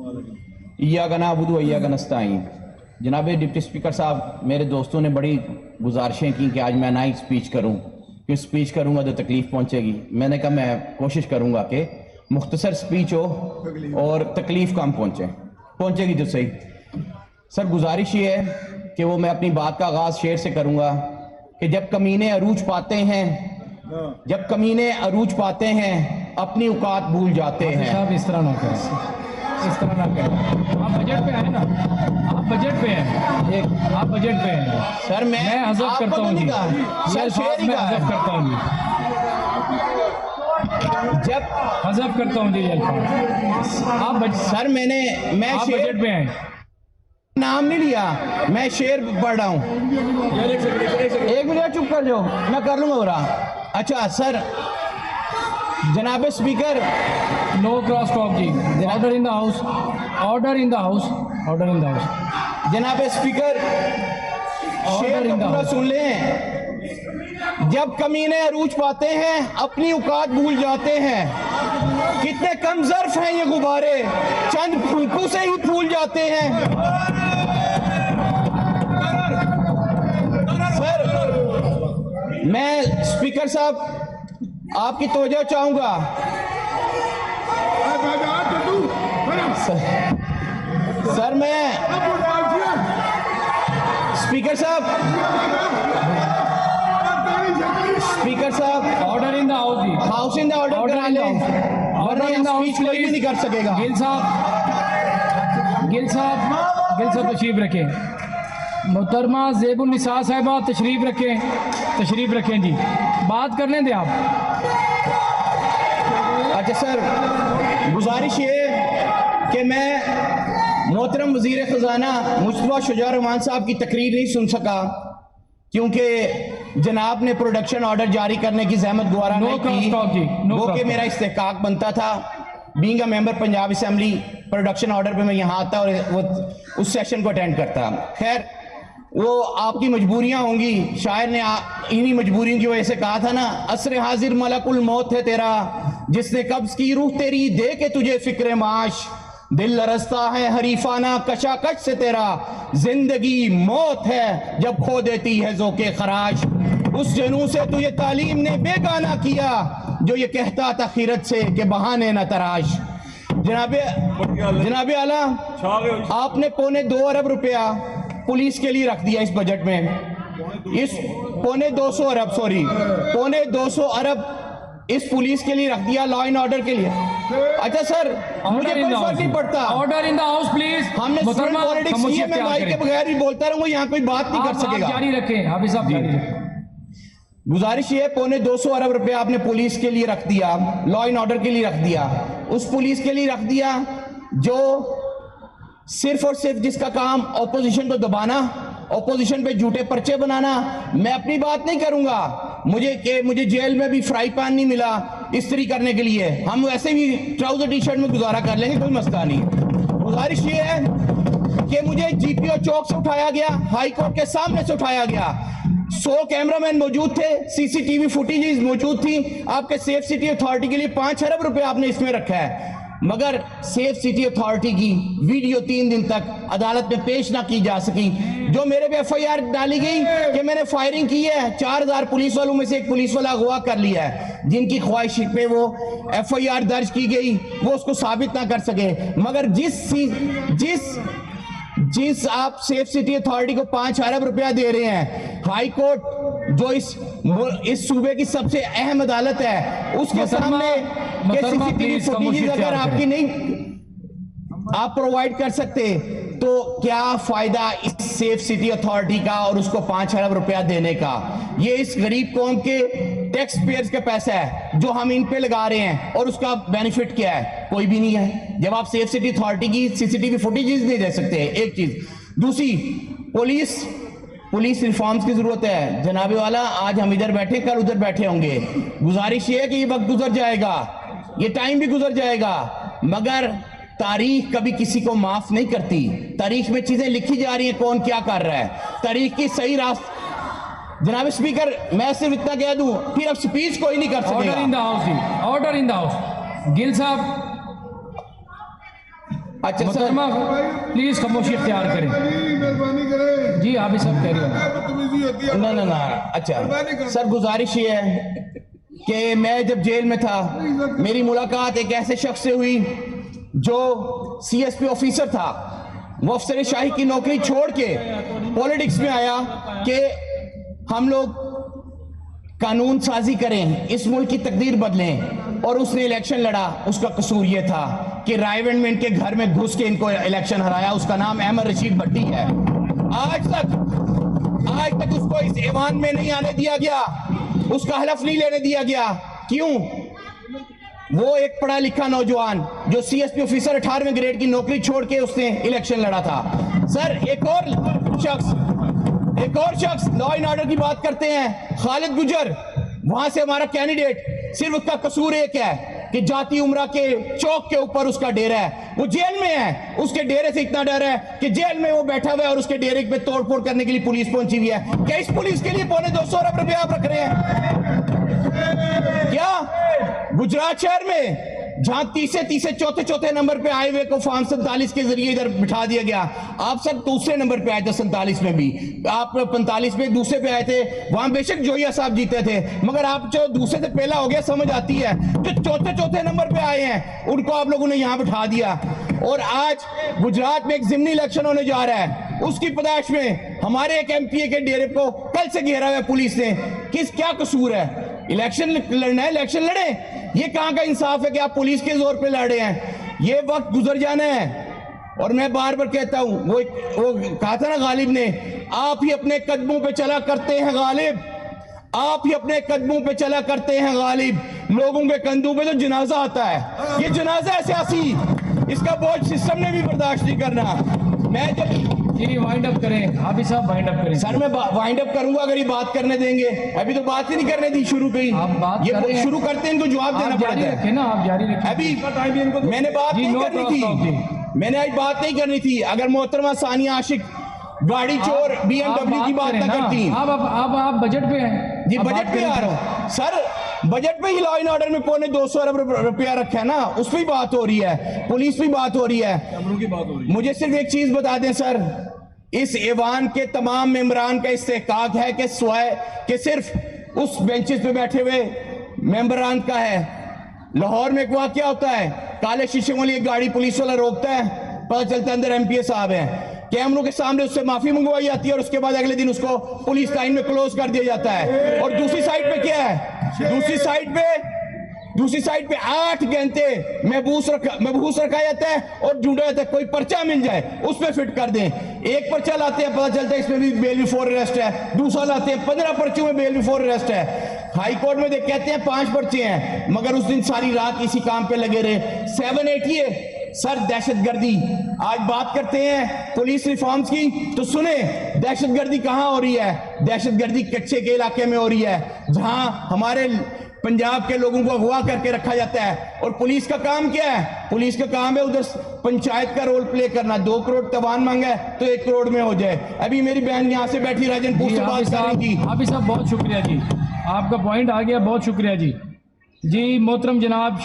इय्याका नअबुदु व इय्याका नस्तईन। जनाब deputy speaker साहब, मेरे दोस्तों ने बड़ी गुजारिशें की कि आज मैं ना ही स्पीच करूं, कि स्पीच करूंगा तो तकलीफ पहुंचेगी। मैंने कहा मैं कोशिश करूंगा कि मुख्तसर स्पीच हो और तकलीफ कम पहुंचेगी तो सही। सर, गुजारिश ये है कि वो मैं अपनी बात का आगाज शेर से करूंगा कि जब कमीने अरूज पाते हैं अपनी औकात भूल जाते हैं। साहब इस तरह ना करें, इस तरह ना करें। आप बजट पे हैं ना, आप बजट पे हैं, आप बजट पे हैं। सर मैं हजफ करता हूँ जी, सर शेर ही मैं कहा हजफ करता हूँ जी, जब हजफ करता हूँ जी अल्फाज। सर मैं आप शेर बजट पे हैं, नाम नहीं लिया, मैं शेर पढ़ रहा हूँ। एक मिनट चुप कर जाओ, मैं कर लूंगा बुरा। अच्छा सर, जनाब speaker, no cross talk ji. Order in the house, order in the house, order in the house. जनाब स्पीकर, शेर को पूरा सुन लें। जब कमीने अरूज पाते हैं अपनी औकात भूल जाते हैं। कितने कम ज़र्फ हैं ये गुब्बारे, चंद फूंकों से ही फूल जाते हैं। सर मैं स्पीकर साहब आपकी तवज्जो चाहूंगा। सर मैं स्पीकर साहब order in the house ji, house in the order करा लें, ऑर्डर इन द हाउस कोई भी नहीं कर सकेगा। गिल साहब तशरीफ रखें। मोहतरमा ज़ेबुन्निसा साहिबा तशरीफ रखें जी, बात कर लें दे आप। अच्छा सर, गुजारिश ये कि मैं मोहतरम वज़ीर ख़ज़ाना मुस्तफ़ा शुजा रहमान साहब की तकरीर नहीं सुन सका क्योंकि जनाब ने प्रोडक्शन ऑर्डर जारी करने की जहमत गवारा नहीं की, वो कि मेरा इस्तेहकाक बनता था। Being a member Punjab assembly, production order पे मैं यहाँ आता और वो उस सेशन को अटेंड करता। खैर, वो आपकी मजबूरियां होंगी। शायर ने इन्हीं मजबूरियों की वजह से कहा था ना, असर हाजिर मलकुल मौत है तेरा, जिसने कब्ज की रूह तेरी दे के तुझे फिक्र माश, दिल लरसता है हरीफाना कशाकश से तेरा, जिंदगी मौत है जब खो देती है ज़ोके खराश। उस जनू से तुझे तालीम ने बेगाना किया, जो ये कहता था खीरत से कि बहाने न तराश। जनाबे आला, आपने 2.25 अरब रुपया पुलिस के लिए रख दिया इस बजट में। इस 2.25 अरब इस पुलिस के लिए रख दिया, लॉ एंड ऑर्डर के लिए। अच्छा सर, मुझे कोई फर्क नहीं पड़ता। Order in the house please. हमने पॉलिटिक्स की है, मैं माइक के बगैर भी बोलता रहूंगा, यहाँ कोई बात नहीं कर सकेगा। जारी रखें हाफिज साहब, जारी रखें। गुजारिश ये 2.25 अरब रुपया आपने पुलिस के लिए रख दिया, लॉ एंड ऑर्डर के लिए रख दिया। उस पुलिस के लिए रख दिया जो सिर्फ और सिर्फ जिसका काम ऑपोजिशन को दबाना, ऑपोजिशन पे झूठे पर्चे बनाना। मैं अपनी बात नहीं करूंगा, मुझे जेल में भी फ्राई पैन नहीं मिला इस्त्री करने के लिए। हम वैसे भी ट्राउजर टी शर्ट में गुजारा कर लेंगे, कोई मसला नहीं। गुजारिश ये है कि मुझे जीपीओ चौक से उठाया गया, हाई कोर्ट के सामने से उठाया गया। 100 कैमरामैन मौजूद थे, सीसीटीवी फुटेजेस मौजूद थी। आपके सेफ सिटी अथॉरिटी के लिए 5 अरब रुपए आपने इसमें रखा है, मगर सेफ सिटी अथॉरिटी की वीडियो 3 दिन तक अदालत में पेश ना की जा सकी। जो मेरे पे एफआईआर डाली गई कि मैंने फायरिंग की है, 4000 पुलिस वालों में से एक पुलिस वाला अगवा कर लिया है, जिनकी ख्वाहिश पे वो एफआईआर दर्ज की गई, वो उसको साबित ना कर सके। मगर जिस आप सेफ सिटी अथॉरिटी को 5 अरब रुपया दे रहे हैं, हाई कोर्ट जो इस सूबे की सबसे अहम अदालत है, उसके सामने सीसीटीवी फुटेज अगर आपकी नहीं आप प्रोवाइड कर सकते, तो क्या फायदा इस सेफ सिटी अथॉरिटी का और उसको 5 अरब रुपया देने का? ये इस गरीब कौम के टैक्स पेयर्स का पैसा है जो हम इन पे लगा रहे हैं, और उसका बेनिफिट क्या है? कोई भी नहीं है। जब आप सेफ सिटी अथॉरिटी की सीसीटीवी फुटेजेस नहीं दे सकते, एक चीज। दूसरी, पुलिस रिफॉर्म्स की जरूरत है। जनाबे वाला, आज हम इधर बैठे, कल उधर बैठे होंगे। गुजारिश ये है कि ये वक्त गुजर जाएगा, ये टाइम भी गुजर जाएगा, मगर तारीख कभी किसी को माफ नहीं करती। तारीख में चीजें लिखी जा रही हैं, कौन क्या कर रहा है, तारीख की सही रास्ता। जनाब स्पीकर, मैं सिर्फ इतना कह दूं, फिर अब स्पीच कोई नहीं कर सकेगा। Order in the house ji, order in the house. Gill साहब, अच्छा सर, मोहतरमा प्लीज खामोशी इख्तियार करें। मेहरबानी करें, जी आप ही सब कह रहे हो। बदतमीजी होती है। ना अच्छा सर, गुजारिश ये है कि मैं जब जेल में था, मेरी मुलाकात एक ऐसे शख्स से हुई जो CSP ऑफिसर था। वो अफसर शाही की नौकरी छोड़ के पॉलिटिक्स में आया कि हम लोग कानून साजी करें, इस मुल्क की तकदीर बदलें, और उसने इलेक्शन लड़ा। उसका कसूर यह था कि रायवेंड में इनके घर में घुस के इनको इलेक्शन हराया। उसका नाम अहमद रशीद भट्टी है। आज तक उसको इस ऐवान में नहीं आने दिया गया, उसका हलफ नहीं लेने दिया गया। क्यों? वो एक पढ़ा लिखा नौजवान जो CSP ऑफिसर 18वें ग्रेड की नौकरी छोड़ के उसने इलेक्शन लड़ा था। सर, एक और शख्स लॉ एंड ऑर्डर की बात करते हैं, खालिद गुजर, वहां से हमारा कैंडिडेट, सिर्फ उसका कसूर एक है कि जाती उमरा के चौक के ऊपर उसका डेरा है। वो जेल में है, उसके डेरे से इतना डर है कि जेल में वो बैठा हुआ है और उसके डेरे पे तोड़फोड़ करने के लिए पुलिस पहुंची हुई है। क्या इस पुलिस के लिए 250 अरब रुपए आप रख रहे हैं? क्या गुजरात शहर में जहां तीसरे चौथे नंबर पे आए हुए को फॉर्म 47 के जरिए इधर बिठा दिया गया, आप सब दूसरे नंबर पे आए थे, 47 में भी आप 45 में दूसरे पे आए थे। वहां बेशक जोया साहब जीते थे, मगर आप जो दूसरे से पहला हो गया, समझ आती है। जो चौथे नंबर पे आए हैं उनको आप लोगों ने यहां बिठा दिया। और आज गुजरात में एक जिमनी इलेक्शन होने जा रहा है, उसकी पदाश में हमारे एक MPA के डेरे को कल से घेरा हुआ है पुलिस ने। क्या कसूर है? इलेक्शन लड़ना है, इलेक्शन लड़े। ये कहां का इंसाफ है कि आप पुलिस के जोर पे लड़े हैं? ये वक्त गुजर जाना है। और मैं बार बार कहता हूं, वो कहा था ना गालिब ने, आप ही अपने कदमों पे चला करते हैं गालिब, आप ही अपने कदमों पे चला करते हैं गालिब, लोगों के कंधों पे तो जनाजा आता है। ये जनाजा है सियासी, इसका बोझ सिस्टम ने भी बर्दाश्त नहीं करना। मैं जब जी वाइंड अप करें, आप ही सब वाइंड अप करें। सर, मैं वाइंड अप करूंगा अगर ये बात करने देंगे। अभी तो बात ही नहीं करने दी शुरू पे ही। आप बात कर रहे ये हैं। शुरू करते हैं, इनको जवाब देना आप पड़ता जारी है। रखें ना, आप जारी रखें। अभी मैंने बात जी, नहीं नो करनी क्रॉस टॉक थी, मैंने आज बात नहीं करनी थी। अगर मोहतरमा सानिया आशिक गाड़ी चोर BMW की बात ना करती। आप बजट पे हैं जी, आप बजट बात पे करें। आ रहा हूं सर। बजट पे ही लॉ एंड ऑर्डर में 250 अरब रुपया रखा है ना, उस पर बात हो रही है, पुलिस पे बात हो रही है। मुझे सिर्फ एक चीज बता दें सर, इस ऐवान के तमाम मेंबरान का इस्तेहकाक है कि कि सिर्फ उस बेंचेस पे बैठे हुए मेंबरान का है। लाहौर में एक वाकया होता है, काले शीशे वाली एक गाड़ी पुलिस वाला रोकता है, पता चलता है अंदर MPA साहब हैं। कैमरों के सामने उससे माफी मंगवाई जाती है और उसके बाद अगले दिन उसको पुलिस लाइन में क्लोज कर दिया जाता है। और दूसरी साइड पे क्या है? दूसरी साइड पे 8 घंटे महबूस रखा जाता है और ढूंढा जाता है कोई पर्चा मिल जाए उस पर फिट कर दें। एक पर्चा लाते हैं, पता चलता है इसमें भी बेल बिफोर अरेस्ट है। दूसरा लाते हैं, 15 पर्चों में बेल बिफोर अरेस्ट है। हाई कोर्ट में कहते हैं 5 पर्चे हैं, मगर उस दिन सारी रात इसी काम पे लगे रहे। 780 सर, दहशतगर्दी। आज बात करते हैं पुलिस रिफॉर्म्स की, तो सुने दहशतगर्दी कहां हो रही है? दहशतगर्दी कच्चे के इलाके में हो रही है, जहां हमारे पंजाब के लोगों को अगवा करके रखा जाता है। और पुलिस का काम क्या है? पुलिस का काम है उधर पंचायत का रोल प्ले करना। 2 करोड़ तवान मांगा है तो 1 करोड़ में हो जाए। अभी मेरी बहन यहां से बैठी राजनपुर से बात कर रही थी। आप ही साहब बहुत शुक्रिया जी, आपका पॉइंट आ गया, बहुत शुक्रिया जी। जी मोहतरम जनाब